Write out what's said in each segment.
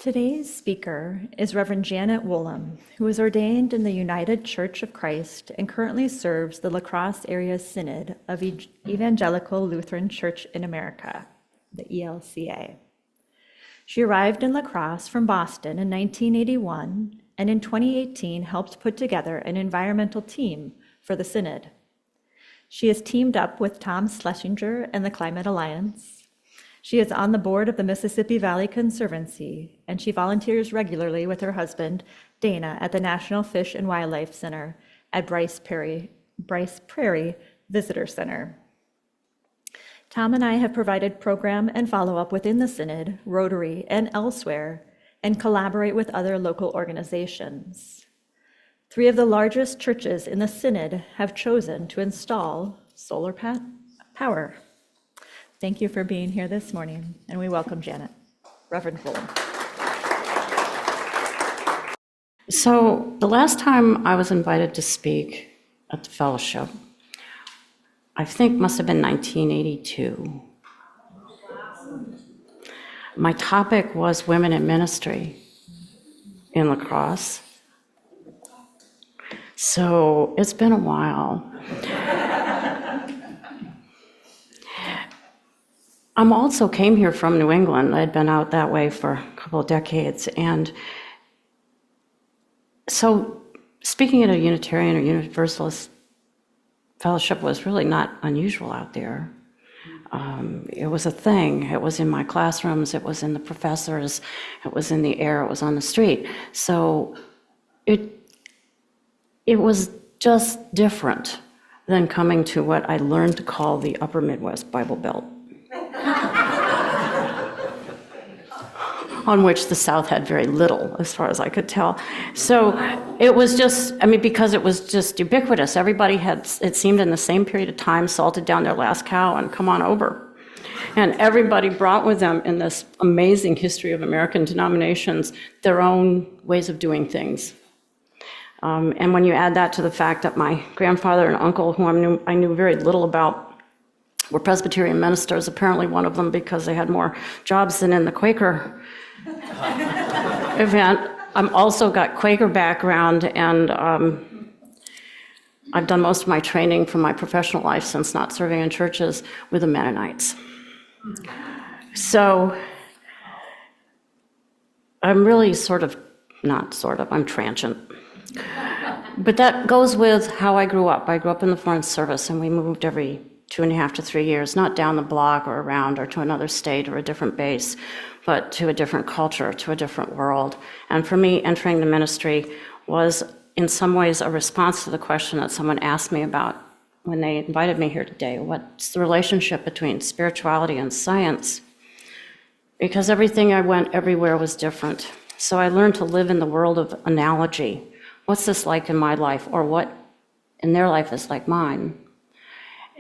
Today's speaker is Reverend Janet Wollam, who is ordained in the United Church of Christ and currently serves the La Crosse Area Synod of Evangelical Lutheran Church in America, the ELCA. She arrived in La Crosse from Boston in 1981 and in 2018 helped put together an environmental team for the Synod. She has teamed up with Tom Schlesinger and the Climate Alliance. She is on the board of the Mississippi Valley Conservancy, and she volunteers regularly with her husband, Dana, at the National Fish and Wildlife Center at Brice Prairie Visitor Center. Tom and I have provided program and follow-up within the Synod, Rotary, and elsewhere, and collaborate with other local organizations. 3 of the largest churches in the Synod have chosen to install solar power. Thank you for being here this morning, and we welcome Janet. Reverend Wollam. So the last time I was invited to speak at the fellowship, I think must have been 1982. My topic was women in ministry in La Crosse. So it's been a while. I also came here from New England. I'd been out that way for a couple of decades. And so speaking at a Unitarian or Universalist fellowship was really not unusual out there. It was a thing. It was in my classrooms. It was in the professors. It was in the air. It was on the street. So it was just different than coming to what I learned to call the Upper Midwest Bible Belt, on which the South had very little, as far as I could tell. So it was just, because it was just ubiquitous. Everybody had, it seemed in the same period of time, salted down their last cow and come on over. And everybody brought with them, in this amazing history of American denominations, their own ways of doing things. And when you add that to the fact that my grandfather and uncle, who I knew very little about, were Presbyterian ministers, apparently one of them because they had more jobs than in the Quaker event. I've also got Quaker background, and I've done most of my training from my professional life since not serving in churches with the Mennonites. So I'm really I'm transient. But that goes with how I grew up. I grew up in the Foreign Service, and we moved every 2.5 to 3 years, not down the block or around or to another state or a different base, but to a different culture, to a different world. And for me, entering the ministry was in some ways a response to the question that someone asked me about when they invited me here today. What's the relationship between spirituality and science? Because everything I went everywhere was different. So I learned to live in the world of analogy. What's this like in my life, or what in their life is like mine?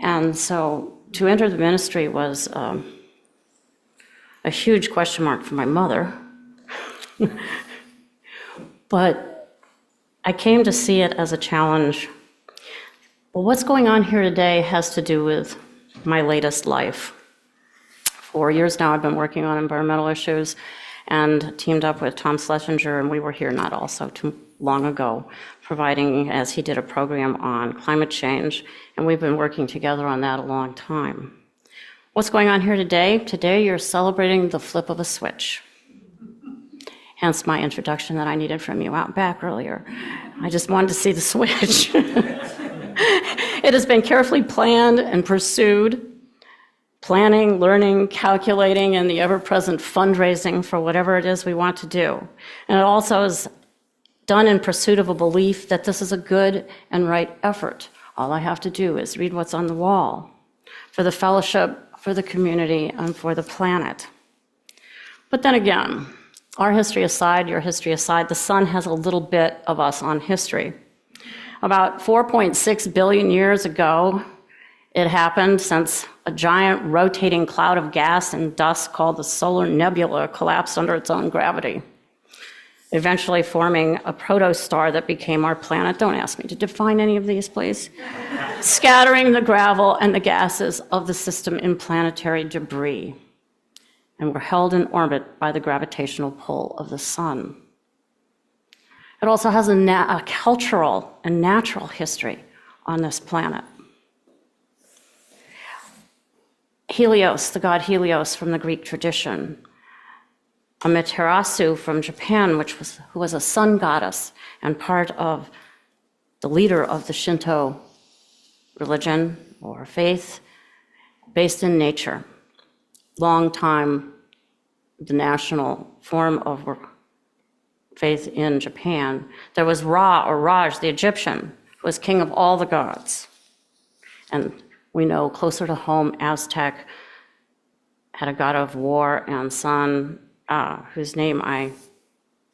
And so to enter the ministry was a huge question mark for my mother. But I came to see it as a challenge. Well, what's going on here today has to do with my latest life. 4 years now I've been working on environmental issues and teamed up with Tom Schlesinger, and we were here not all so too long ago, providing, as he did, a program on climate change, and we've been working together on that a long time. What's going on here today? Today you're celebrating the flip of a switch. Hence my introduction that I needed from you out back earlier. I just wanted to see the switch. It has been carefully planned and pursued, planning, learning, calculating, and the ever-present fundraising for whatever it is we want to do. And it also is done in pursuit of a belief that this is a good and right effort. All I have to do is read what's on the wall for the fellowship, for the community, and for the planet. But then again, our history aside, your history aside, the sun has a little bit of us on history. About 4.6 billion years ago, it happened, since a giant rotating cloud of gas and dust called the solar nebula collapsed under its own gravity, eventually forming a protostar that became our planet. Don't ask me to define any of these, please. Scattering the gravel and the gases of the system in planetary debris. and we're held in orbit by the gravitational pull of the sun. It also has a cultural and natural history on this planet. Helios, the god Helios from the Greek tradition. Amaterasu from Japan, who was a sun goddess and part of the leader of the Shinto religion or faith, based in nature. Long time, the national form of faith in Japan. There was Ra, or Raj, the Egyptian, who was king of all the gods. And we know closer to home, Aztec had a god of war and sun, whose name I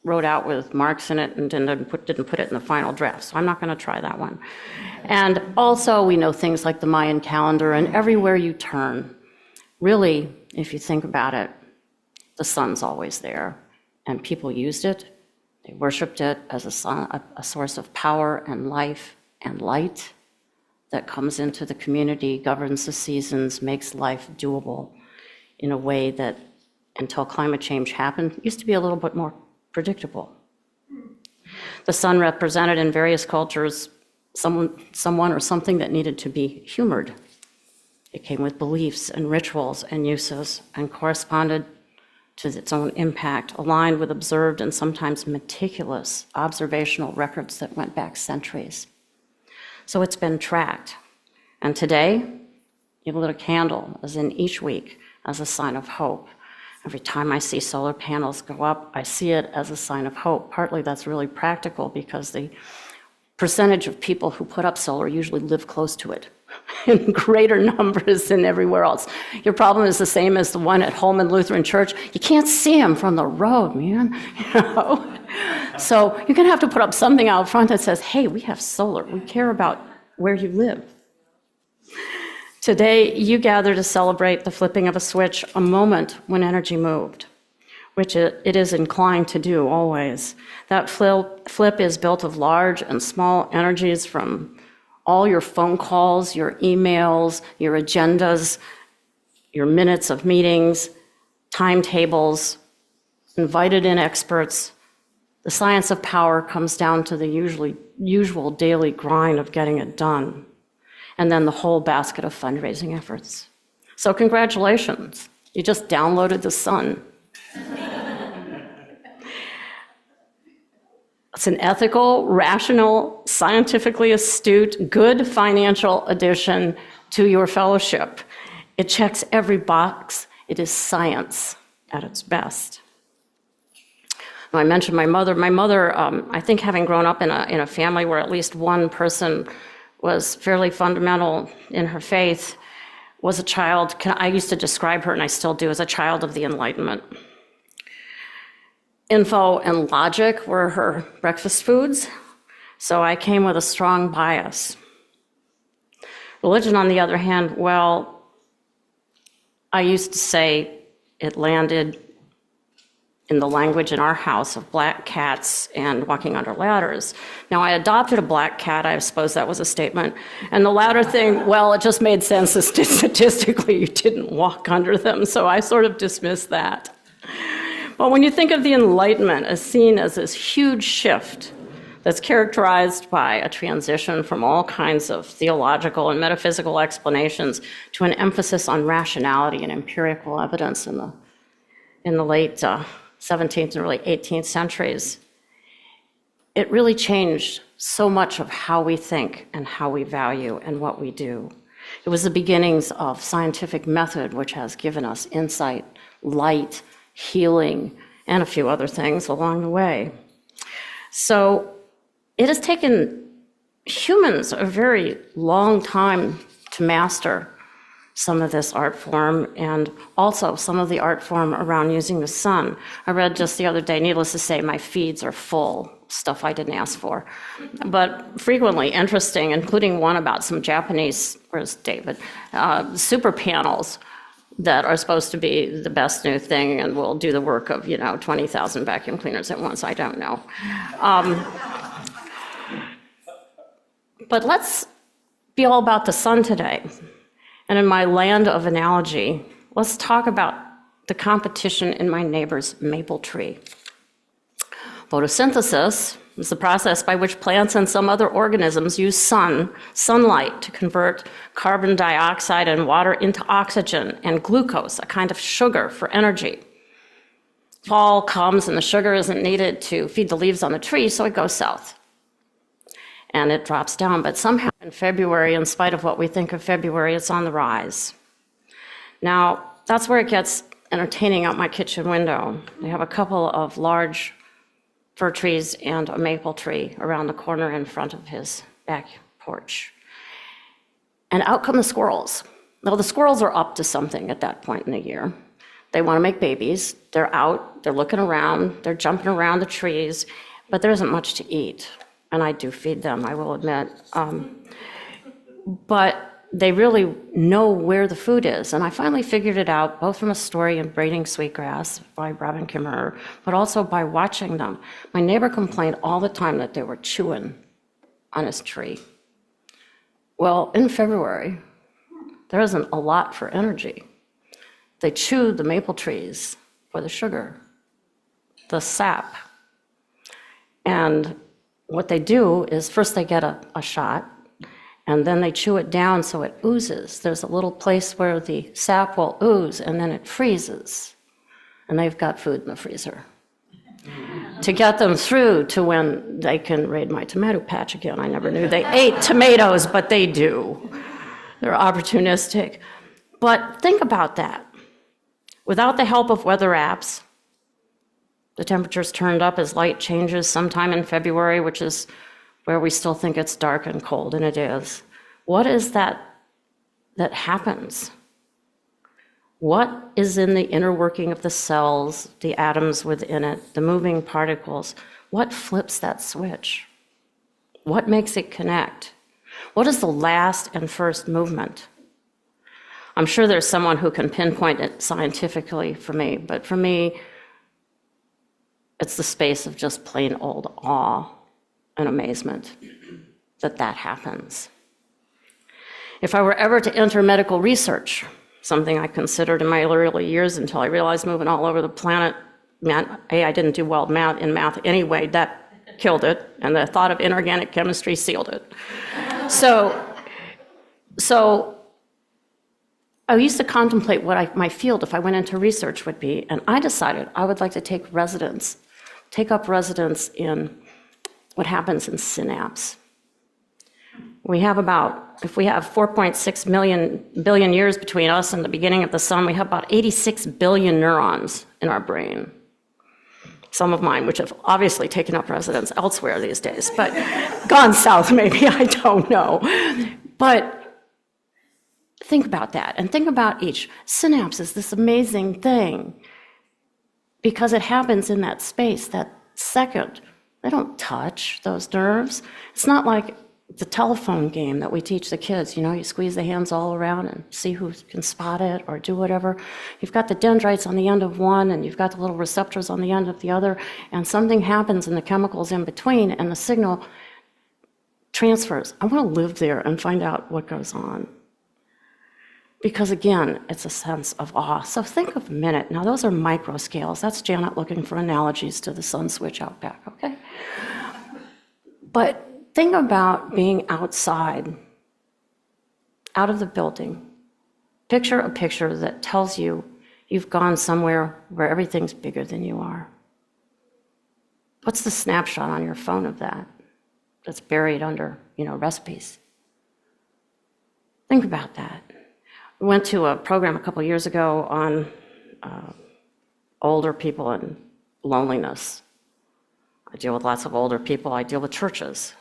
wrote out with marks in it and didn't put it in the final draft, so I'm not going to try that one. And also we know things like the Mayan calendar, and everywhere you turn, really, if you think about it, the sun's always there, and people used it. They worshiped it as a source of power and life and light that comes into the community, governs the seasons, makes life doable in a way that, until climate change happened, used to be a little bit more predictable. The sun represented in various cultures someone or something that needed to be humored. It came with beliefs and rituals and uses and corresponded to its own impact, aligned with observed and sometimes meticulous observational records that went back centuries. So it's been tracked. And today, you lit a candle, as in each week, as a sign of hope. Every time I see solar panels go up, I see it as a sign of hope. Partly that's really practical because the percentage of people who put up solar usually live close to it in greater numbers than everywhere else. Your problem is the same as the one at home in Lutheran Church. You can't see them from the road, man. You know? So you're going to have to put up something out front that says, hey, we have solar. We care about where you live. Today, you gather to celebrate the flipping of a switch, a moment when energy moved, which it is inclined to do always. That flip is built of large and small energies from all your phone calls, your emails, your agendas, your minutes of meetings, timetables, invited in experts. The science of power comes down to the usual daily grind of getting it done, and then the whole basket of fundraising efforts. So congratulations, you just downloaded the sun. It's an ethical, rational, scientifically astute, good financial addition to your fellowship. It checks every box. It is science at its best. Now, I mentioned my mother. My mother, I think having grown up in a family where at least one person was fairly fundamental in her faith, was a child, I used to describe her, and I still do, as a child of the Enlightenment. Info and logic were her breakfast foods, so I came with a strong bias. Religion, on the other hand, well, I used to say it landed in the language in our house of black cats and walking under ladders. Now, I adopted a black cat, I suppose that was a statement, and the ladder thing, well, it just made sense that statistically you didn't walk under them, so I sort of dismissed that. But when you think of the Enlightenment as seen as this huge shift that's characterized by a transition from all kinds of theological and metaphysical explanations to an emphasis on rationality and empirical evidence in the late 17th and early 18th centuries, it really changed so much of how we think and how we value and what we do. It was the beginnings of scientific method, which has given us insight, light, healing, and a few other things along the way. So it has taken humans a very long time to master some of this art form, and also some of the art form around using the sun. I read just the other day, needless to say, my feeds are full, stuff I didn't ask for, but frequently interesting, including one about some Japanese, where's David, super panels that are supposed to be the best new thing and will do the work of, 20,000 vacuum cleaners at once. I don't know. But let's be all about the sun today. And in my land of analogy, let's talk about the competition in my neighbor's maple tree. Photosynthesis is the process by which plants and some other organisms use sunlight to convert carbon dioxide and water into oxygen and glucose, a kind of sugar for energy. Fall comes and the sugar isn't needed to feed the leaves on the tree, so it goes south. And it drops down, but somehow in February, in spite of what we think of February, it's on the rise. Now, that's where it gets entertaining out my kitchen window. They have a couple of large fir trees and a maple tree around the corner in front of his back porch. And out come the squirrels. Now, the squirrels are up to something at that point in the year. They want to make babies. They're out, they're looking around, they're jumping around the trees, but there isn't much to eat. And I do feed them, I will admit. But they really know where the food is. And I finally figured it out, both from a story in Braiding Sweetgrass by Robin Kimmerer, but also by watching them. My neighbor complained all the time that they were chewing on his tree. Well, in February, there isn't a lot for energy. They chew the maple trees for the sugar, the sap. And what they do is first they get a shot, and then they chew it down so it oozes. There's a little place where the sap will ooze, and then it freezes. And they've got food in the freezer to get them through to when they can raid my tomato patch again. I never knew they ate tomatoes, but they do. They're opportunistic. But think about that. Without the help of weather apps, the temperature's turned up as light changes sometime in February, which is where we still think it's dark and cold, and it is. What is that happens? What is in the inner working of the cells, the atoms within it, the moving particles? What flips that switch? What makes it connect? What is the last and first movement? I'm sure there's someone who can pinpoint it scientifically for me, but for me, it's the space of just plain old awe and amazement that happens. If I were ever to enter medical research, something I considered in my early years until I realized moving all over the planet, I didn't do well in math anyway, that killed it, and the thought of inorganic chemistry sealed it. So I used to contemplate what my field, if I went into research, would be, and I decided I would like to take up residence in what happens in synapse. If we have 4.6 billion years between us and the beginning of the sun, we have about 86 billion neurons in our brain. Some of mine, which have obviously taken up residence elsewhere these days, but gone south maybe, I don't know. But think about that, and think about each. Synapse is this amazing thing because it happens in that space, that second. They don't touch those nerves. It's not like the telephone game that we teach the kids. You squeeze the hands all around and see who can spot it or do whatever. You've got the dendrites on the end of one, and you've got the little receptors on the end of the other, and something happens in the chemicals in between, and the signal transfers. I want to live there and find out what goes on. Because again, it's a sense of awe. So think of a minute. Now those are micro scales. That's Janet looking for analogies to the sun switch out back, okay? But think about being outside, out of the building. Picture a picture that tells you you've gone somewhere where everything's bigger than you are. What's the snapshot on your phone of that that's buried under, recipes? Think about that. We went to a program a couple years ago on older people and loneliness. I deal with lots of older people. I deal with churches.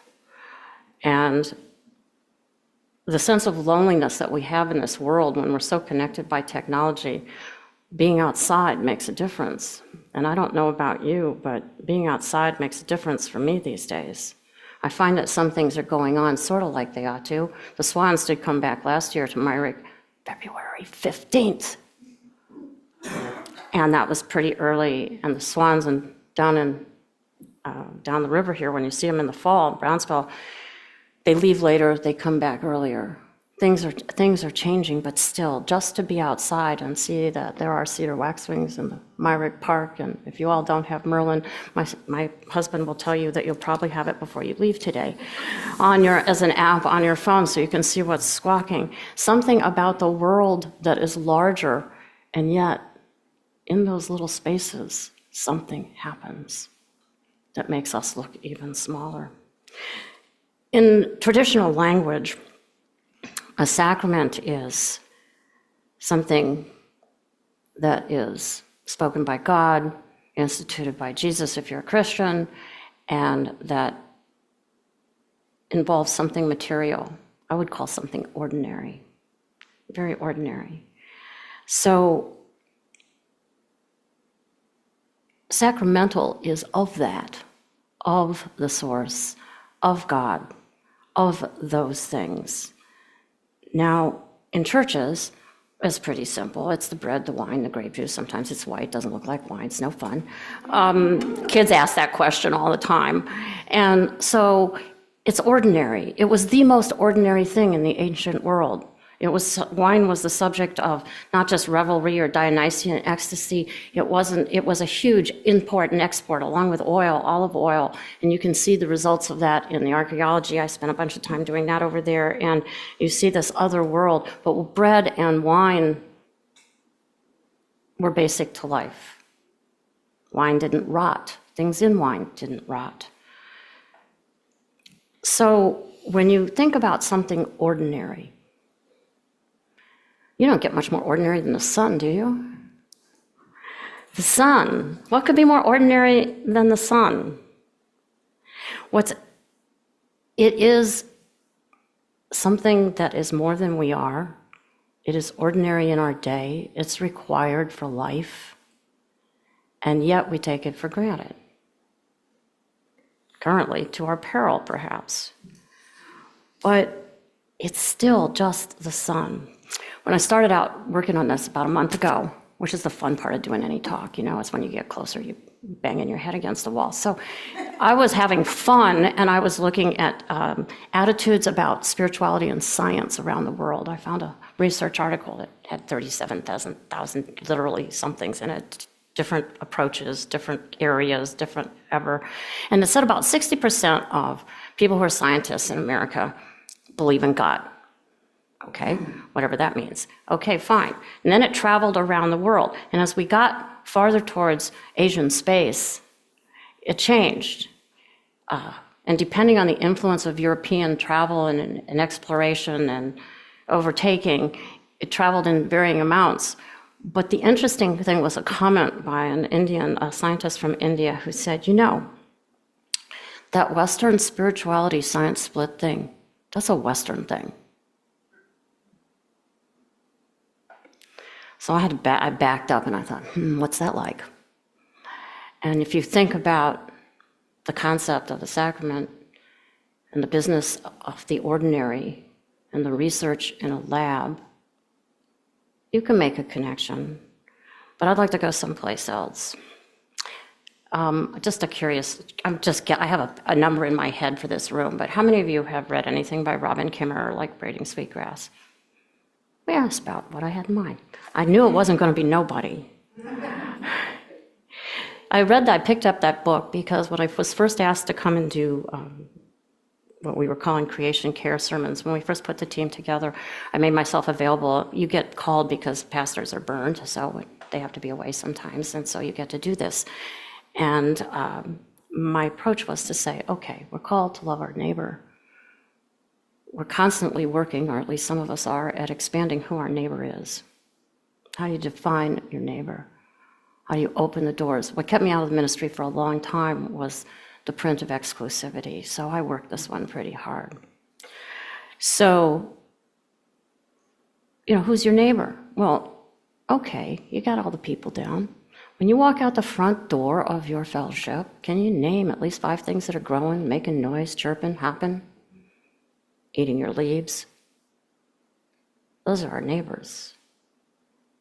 And the sense of loneliness that we have in this world when we're so connected by technology, being outside makes a difference. And I don't know about you, but being outside makes a difference for me these days. I find that some things are going on sort of like they ought to. The swans did come back last year to Myrick, February 15th. And that was pretty early. And the swans down the river here, when you see them in the fall, Brownsville, they leave later, they come back earlier. things are changing, but still, just to be outside and see that there are cedar waxwings in the Myrick Park, and if you all don't have Merlin, my husband will tell you that you'll probably have it before you leave today, as an app on your phone, so you can see what's squawking. Something about the world that is larger, and yet in those little spaces, something happens that makes us look even smaller. In traditional language, a sacrament is something that is spoken by God, instituted by Jesus if you're a Christian, and that involves something material. I would call something ordinary, very ordinary. So sacramental is of that, of the source, of God, of those things. Now, in churches, it's pretty simple. It's the bread, the wine, the grape juice. Sometimes it's white, doesn't look like wine, it's no fun. Kids ask that question all the time. And so it's ordinary. It was the most ordinary thing in the ancient world. Wine was the subject of not just revelry or Dionysian ecstasy. It was a huge import and export along with oil, olive oil, and you can see the results of that in the archaeology. I spent a bunch of time doing that over there, and you see this other world. But bread and wine were basic to life. Wine didn't rot. Things in wine didn't rot. So when you think about something ordinary, you don't get much more ordinary than the sun, do you? The sun. What could be more ordinary than the sun? It is something that is more than we are. It is ordinary in our day. It's required for life. And yet we take it for granted. Currently, to our peril, perhaps. But it's still just the sun. When I started out working on this about a month ago, which is the fun part of doing any talk, it's when you get closer, you banging your head against the wall. So I was having fun, and I was looking at attitudes about spirituality and science around the world. I found a research article that had 37,000 literally somethings in it, different approaches, different areas, different ever. And it said about 60% of people who are scientists in America believe in God. Okay, whatever that means. Okay, fine. And then it traveled around the world. And as we got farther towards Asian space, it changed. And depending on the influence of European travel and exploration and overtaking, it traveled in varying amounts. But the interesting thing was a comment by a scientist from India who said, that Western spirituality science split thing, that's a Western thing. So I backed up and I thought, what's that like? And if you think about the concept of the sacrament and the business of the ordinary and the research in a lab, you can make a connection. But I'd like to go someplace else. I have a number in my head for this room, but how many of you have read anything by Robin Kimmerer, like Braiding Sweetgrass? Yeah, that's about what I had in mind. I knew it wasn't going to be nobody. I picked up that book because when I was first asked to come and do what we were calling creation care sermons, when we first put the team together, I made myself available. You get called because pastors are burned, so they have to be away sometimes, and so you get to do this. And my approach was to say, okay, we're called to love our neighbor. We're constantly working, or at least some of us are, at expanding who our neighbor is. How do you define your neighbor? How do you open the doors? What kept me out of the ministry for a long time was the print of exclusivity, so I worked this one pretty hard. So, who's your neighbor? Well, okay, you got all the people down. When you walk out the front door of your fellowship, can you name at least 5 things that are growing, making noise, chirping, hopping? Eating your leaves. Those are our neighbors.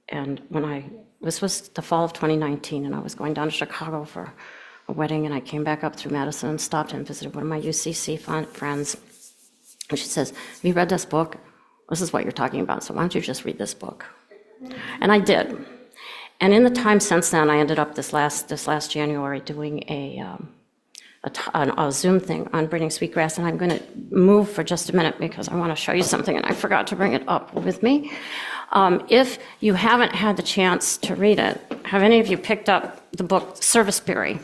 And this was the fall of 2019, and I was going down to Chicago for a wedding, and I came back up through Madison and stopped and visited one of my UCC friends. And she says, have you read this book? this is what you're talking about, so why don't you just read this book? And I did. And in the time since then, I ended up this last January doing a Zoom thing on breeding sweetgrass, and I'm going to move for just a minute because I want to show you something, and I forgot to bring it up with me. If you haven't had the chance to read it, have any of you picked up the book Service Berry?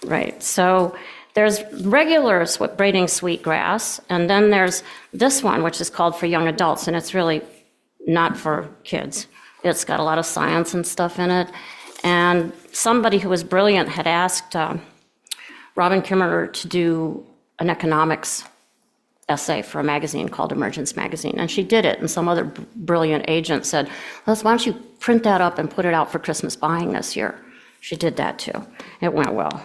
Right, so there's regular braiding sweetgrass, and then there's this one, which is called For Young Adults, and it's really not for kids. It's got a lot of science and stuff in it. And somebody who was brilliant had asked Robin Kimmerer to do an economics essay for a magazine called Emergence Magazine, and she did it, and some other brilliant agent said, why don't you print that up and put it out for Christmas buying this year? She did that too. It went well.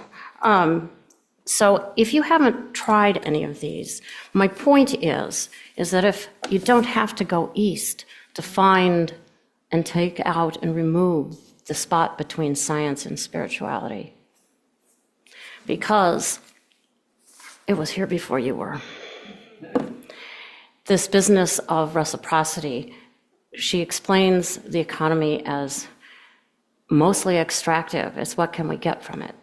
So if you haven't tried any of these, my point is that if you don't have to go east to find and take out and remove the spot between science and spirituality, because it was here before you were. This business of reciprocity, she explains the economy as mostly extractive. It's what can we get from it?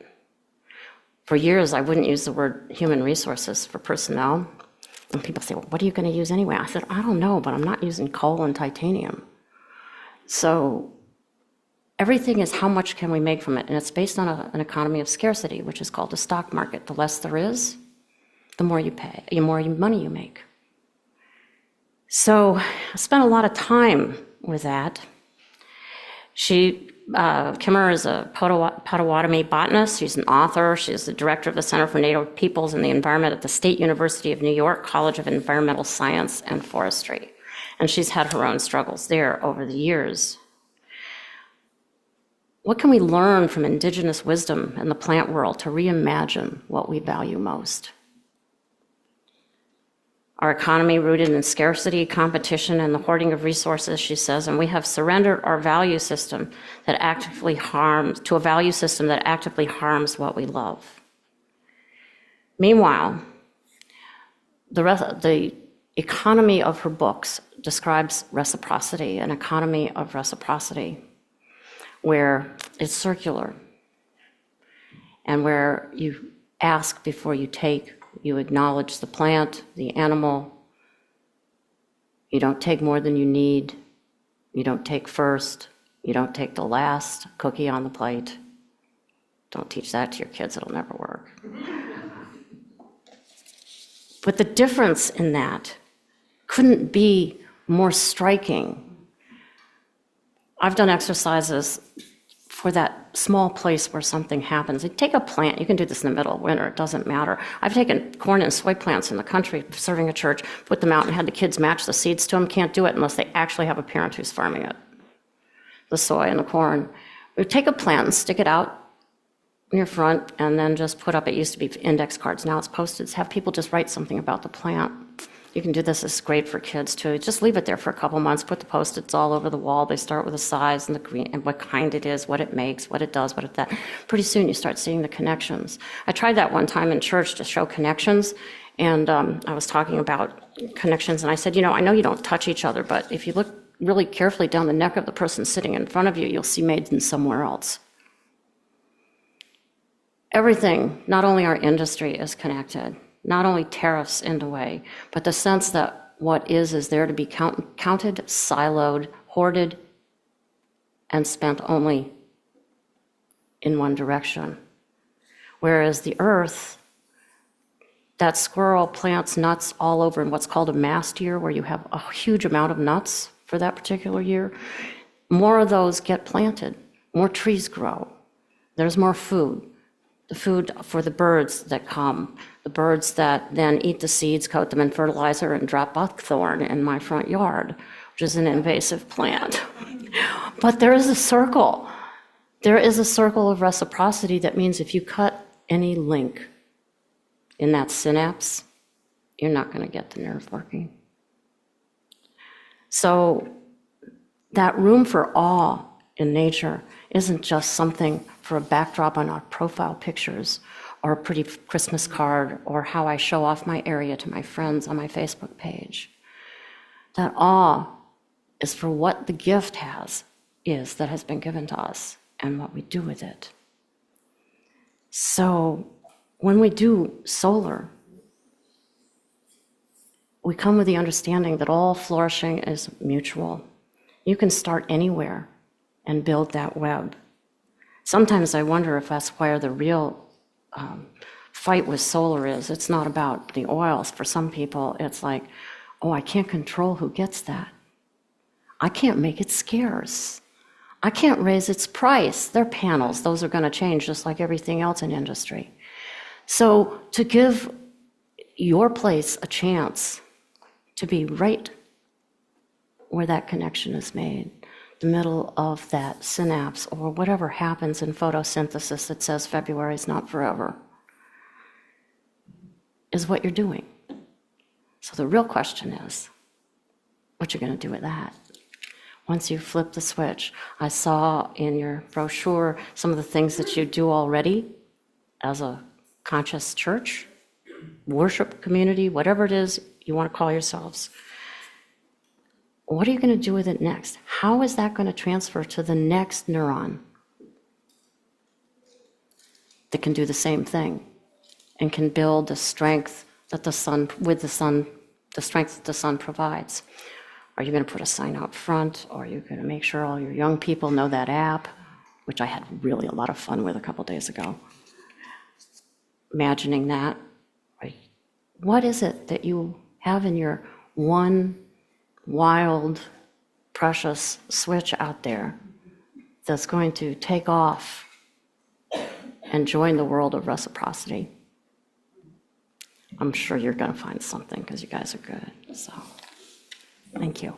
For years, I wouldn't use the word human resources for personnel. And people say, well, what are you going to use anyway? I said, I don't know, but I'm not using coal and titanium. So everything is how much can we make from it? And it's based on an economy of scarcity, which is called a stock market. The less there is, the more you pay, the more money you make. So I spent a lot of time with that. Kimmerer is a Potawatomi botanist. She's an author. She's the director of the Center for Native Peoples and the Environment at the State University of New York College of Environmental Science and Forestry. And she's had her own struggles there over the years. What can we learn from indigenous wisdom in the plant world to reimagine what we value most? Our economy rooted in scarcity, competition, and the hoarding of resources, she says, and we have surrendered our value system that actively harms what we love. Meanwhile, the economy of her books describes reciprocity, an economy of reciprocity, where it's circular, and where you ask before you take. You acknowledge the plant, the animal. You don't take more than you need. You don't take first. You don't take the last cookie on the plate. Don't teach that to your kids, it'll never work. But the difference in that couldn't be more striking. I've done exercises for that small place where something happens. You take a plant, you can do this in the middle of winter, it doesn't matter. I've taken corn and soy plants in the country, serving a church, put them out and had the kids match the seeds to them. Can't do it unless they actually have a parent who's farming it. The soy and the corn. We take a plant and stick it out in your front and then just put up, it used to be index cards, now it's Post-its. Have people just write something about the plant. You can do this, it's great for kids too. Just leave it there for a couple months, put the Post-its all over the wall. They start with the size and the green and what kind it is, what it makes, what it does, what it that. Pretty soon you start seeing the connections. I tried that one time in church to show connections, and I was talking about connections, and I said, I know you don't touch each other, but if you look really carefully down the neck of the person sitting in front of you, you'll see made in somewhere else. Everything, not only our industry is connected, not only tariffs in a way, but the sense that what is there to be counted, siloed, hoarded, and spent only in one direction. Whereas the earth, that squirrel plants nuts all over in what's called a mast year, where you have a huge amount of nuts for that particular year. More of those get planted, more trees grow, there's more food. The food for the birds that come, the birds that then eat the seeds, coat them in fertilizer, and drop buckthorn in my front yard, which is an invasive plant. But there is a circle. There is a circle of reciprocity that means if you cut any link in that synapse, you're not going to get the nerve working. So that room for awe in nature isn't just something for a backdrop on our profile pictures or a pretty Christmas card, or how I show off my area to my friends on my Facebook page. That awe is for what the gift that has been given to us and what we do with it. So when we do solar, we come with the understanding that all flourishing is mutual. You can start anywhere and build that web. Sometimes I wonder if that's where the real fight with solar is. It's not about the oils. For some people, it's like, oh, I can't control who gets that. I can't make it scarce. I can't raise its price. They're panels. Those are going to change just like everything else in industry. So to give your place a chance to be right where that connection is made, the middle of that synapse or whatever happens in photosynthesis that says February is not forever, is what you're doing. So the real question is, what you're going to do with that? Once you flip the switch, I saw in your brochure some of the things that you do already as a conscious church, worship community, whatever it is you want to call yourselves. What are you going to do with it next? How is that going to transfer to the next neuron that can do the same thing and can build the strength that the sun, the strength that the sun provides? Are you going to put a sign out front? Or are you going to make sure all your young people know that app, which I had really a lot of fun with a couple days ago? Imagining that. What is it that you have in your one wild, precious switch out there that's going to take off and join the world of reciprocity? I'm sure you're going to find something because you guys are good. So, thank you.